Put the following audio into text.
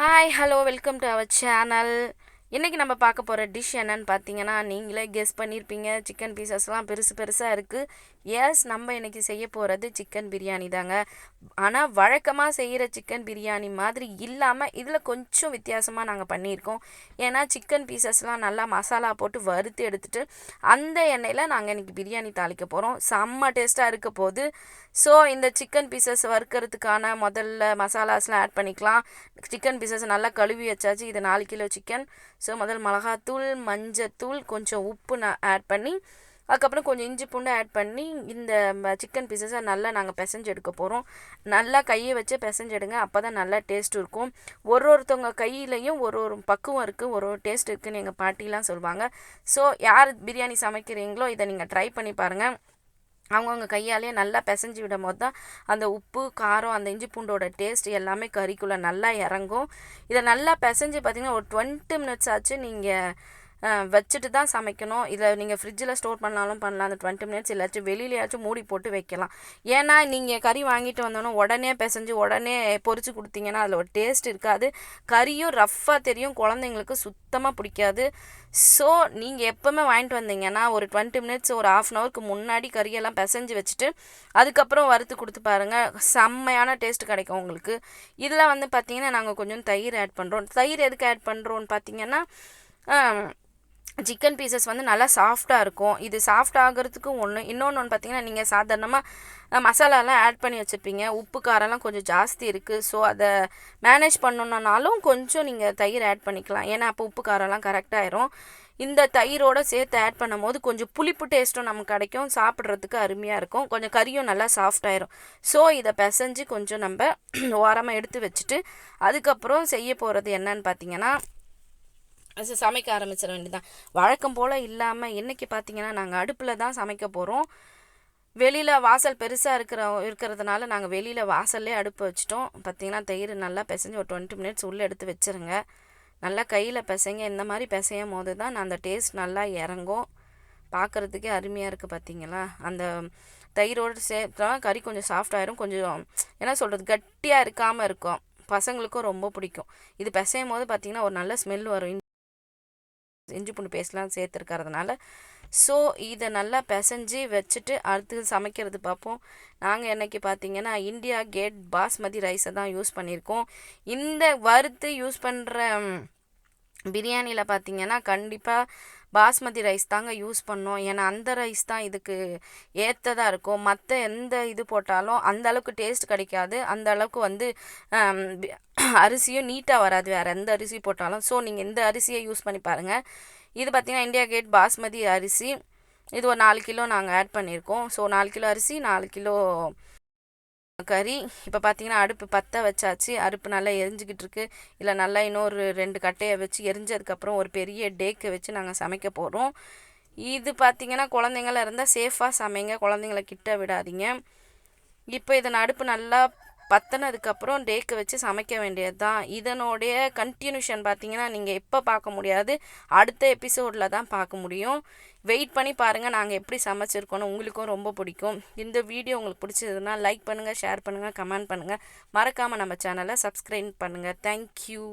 Hi hello welcome to our channel. இன்றைக்கி நம்ம பார்க்க போகிற டிஷ் என்னன்னு பார்த்தீங்கன்னா, நீங்களே கெஸ் பண்ணியிருப்பீங்க. சிக்கன் பீசஸ்லாம் பெருசு பெருசாக இருக்குது. எஸ், நம்ம இன்றைக்கி செய்ய போகிறது சிக்கன் பிரியாணி தாங்க. ஆனால் வழக்கமாக செய்கிற சிக்கன் பிரியாணி மாதிரி இல்லாமல் இதில் கொஞ்சம் வித்தியாசமாக நாங்கள் பண்ணியிருக்கோம். ஏன்னா சிக்கன் பீசஸ்லாம் நல்லா மசாலா போட்டு வறுத்து எடுத்துகிட்டு அந்த எண்ணெயில் நாங்கள் இன்றைக்கி பிரியாணி தாளிக்க போகிறோம். செம்ம டேஸ்ட்டாக இருக்க போகுது. ஸோ இந்த சிக்கன் பீசஸ் வறுக்கிறதுக்கான முதல்ல மசாலாஸ்லாம் ஆட் பண்ணிக்கலாம். சிக்கன் பீசஸ் நல்லா கழுவி வச்சாச்சு. இது 4 கிலோ சிக்கன். ஸோ முதல் மிளகாத்தூள், மஞ்சத்தூள், கொஞ்சம் உப்பு நான் ஆட் பண்ணி, அதுக்கப்புறம் கொஞ்சம் இஞ்சி பூண்டு ஆட் பண்ணி இந்த சிக்கன் பீசஸை நல்லா நாங்கள் பிசைஞ்சு எடுக்க போகிறோம். நல்லா கையை வச்சு பிசைஞ்செடுங்க, அப்போ தான் நல்லா டேஸ்ட் இருக்கும். ஒருத்தவங்க கையிலையும் ஒரு பக்குவம் இருக்குது, ஒரு டேஸ்ட் இருக்குதுன்னு எங்கள் பாட்டிலாம் சொல்லுவாங்க. ஸோ யார் பிரியாணி சமைக்கிறீங்களோ இதை நீங்கள் ட்ரை பண்ணி பாருங்கள். அவங்கவுங்க கையாலேயே நல்லா பிசைஞ்சு விடும் போது தான் அந்த உப்பு, காரம், அந்த இஞ்சி பூண்டோட டேஸ்ட் எல்லாமே கறிக்குள்ளே நல்லா இறங்கும். இதை நல்லா பிசைஞ்சு பார்த்திங்கன்னா ஒரு 20 மினிட்ஸ் ஆச்சு நீங்கள் வச்சுட்டு தான் சமைக்கணும். இதை நீங்கள் ஃப்ரிட்ஜில் ஸ்டோர் பண்ணாலும் பண்ணலாம். அந்த 20 மினிட்ஸ் இல்லாச்சும் வெளியிலேயாச்சும் மூடி போட்டு வைக்கலாம். ஏன்னா நீங்கள் கறி வாங்கிட்டு வந்தோன்னா உடனே பிசைஞ்சு உடனே பொரிச்சு கொடுத்தீங்கன்னா அதில் ஒரு டேஸ்ட் இருக்காது. கறியும் ரஃப்பாக தெரியும், குழந்தைங்களுக்கு சுத்தமாக பிடிக்காது. ஸோ நீங்கள் எப்போவுமே வாங்கிட்டு வந்தீங்கன்னா ஒரு 20 மினிட்ஸ், ஒரு 1/2 ஹவருக்கு முன்னாடி கறியெல்லாம் பிசைஞ்சு வச்சுட்டு அதுக்கப்புறம் வறுத்து கொடுத்து பாருங்கள். செம்மையான டேஸ்ட் கிடைக்கும் உங்களுக்கு. இதில் வந்து பார்த்திங்கன்னா நாங்கள் கொஞ்சம் தயிர் ஆட் பண்ணுறோம். தயிர் எதுக்கு ஆட் பண்ணுறோன்னு பார்த்திங்கன்னா, சிக்கன் பீசஸ் வந்து நல்லா சாஃப்டாக இருக்கும். இது சாஃப்ட் ஆகிறதுக்கு இன்னொன்று பார்த்திங்கன்னா, நீங்கள் சாதாரணமாக மசாலாலாம் ஆட் பண்ணி வச்சுருப்பீங்க. உப்பு காரம்லாம் கொஞ்சம் ஜாஸ்தி இருக்குது. ஸோ அதை மேனேஜ் பண்ணணுன்னாலும் கொஞ்சம் நீங்கள் தயிர் ஆட் பண்ணிக்கலாம். ஏன்னா அப்போ உப்பு காரம்லாம் கரெக்டாகிடும். இந்த தயிரோடு சேர்த்து ஆட் பண்ணும் போது கொஞ்சம் புளிப்பு டேஸ்ட்டும் நமக்கு கிடைக்கும். சாப்பிட்றதுக்கு அருமையாக இருக்கும். கொஞ்சம் கறியும் நல்லா சாஃப்டாயிரும். ஸோ இதை பிசைஞ்சு கொஞ்சம் நம்ம ஓரமாக எடுத்து வச்சுட்டு அதுக்கப்புறம் செய்ய போகிறது என்னன்னு பார்த்திங்கன்னா, சமைக்க ஆரம்பிச்சிட வேண்டியதான். வழக்கம் போல் இல்லாமல் இன்றைக்கி பார்த்திங்கன்னா நாங்கள் அடுப்பில் தான் சமைக்க போகிறோம். வெளியில் வாசல் பெருசாக இருக்கிறதுனால நாங்கள் வெளியில் வாசல்லே அடுப்பு வச்சிட்டோம். பார்த்திங்கன்னா தயிர் நல்லா பிசைஞ்சு ஒரு 20 மினிட்ஸ் உள்ளே எடுத்து வச்சுருங்க. நல்லா கையில் பிசைங்க. இந்த மாதிரி பிசையும் போது தான் அந்த டேஸ்ட் நல்லா இறங்கும். பார்க்குறதுக்கே அருமையாக இருக்குது. பார்த்திங்களா, அந்த தயிரோடு சேர்த்தா கறி கொஞ்சம் சாஃப்டாயிரும். கொஞ்சம் என்ன சொல்கிறது, கட்டியாக இருக்காமல் இருக்கும். பசங்களுக்கும் ரொம்ப பிடிக்கும். இது பிசையும் போது பார்த்திங்கன்னா ஒரு நல்ல ஸ்மெல் வரும், இஞ்சி பூண்டு பேஸ்ட்லாம் சேர்த்துருக்கறதுனால. ஸோ இதை நல்லா பிசைஞ்சு வச்சுட்டு அடுத்து சமைக்கிறது பார்ப்போம். நாங்கள் என்னைக்கு பார்த்திங்கன்னா இந்தியா கேட் பாஸ்மதி ரைஸை தான் யூஸ் பண்ணியிருக்கோம். இந்த வறுத்து யூஸ் பண்ணுற பிரியாணியில் பார்த்திங்கன்னா கண்டிப்பாக பாஸ்மதி ரைஸ் தாங்க யூஸ் பண்ணோம். ஏன்னா அந்த ரைஸ் தான் இதுக்கு ஏற்றதாக இருக்கும். மற்ற எந்த இது போட்டாலும் அந்த அளவுக்கு டேஸ்ட் கிடைக்காது. அந்த அளவுக்கு வந்து அரிசியும் நீட்டாக வராது வேறு எந்த அரிசி போட்டாலும். ஸோ நீங்கள் இந்த அரிசியை யூஸ் பண்ணி பாருங்கள். இது பார்த்திங்கன்னா இந்தியா கேட் பாஸ்மதி அரிசி. இது ஒரு 4 கிலோ நாங்கள் ஆட் பண்ணியிருக்கோம். ஸோ 4 கிலோ அரிசி, 4 கிலோ கறி. இப்போ பார்த்திங்கன்னா அடுப்பு பற்ற வச்சாச்சு. அடுப்பு நல்லா எரிஞ்சிக்கிட்டு இருக்கு. இல்லை நல்லா இன்னொரு 2 கட்டையை வச்சு எரிஞ்சதுக்கப்புறம் ஒரு பெரிய டேக்கை வச்சு நாங்கள் சமைக்க போகிறோம். இது பார்த்திங்கன்னா குழந்தைங்களாம் இருந்தால் சேஃபாக சமைங்க, குழந்தைங்கள கிட்ட விடாதீங்க. இப்போ இதை அடுப்பு நல்லா பற்றினதுக்கப்புறம் டேக்கை வச்சு சமைக்க வேண்டியது தான். இதனுடைய கண்டினியூஷன் பார்த்திங்கன்னா நீங்கள் எப்போ பார்க்க முடியாது, அடுத்த எபிசோடில் தான் பார்க்க முடியும். வெயிட் பண்ணி பாருங்கள் நாங்கள் எப்படி சமைச்சிருக்கோன்னு. உங்களுக்கும் ரொம்ப பிடிக்கும். இந்த வீடியோ உங்களுக்கு பிடிச்சதுன்னா லைக் பண்ணுங்கள், ஷேர் பண்ணுங்கள், கமெண்ட் பண்ணுங்கள். மறக்காமல் நம்ம சேனலை சப்ஸ்கிரைப் பண்ணுங்கள். தேங்க்யூ.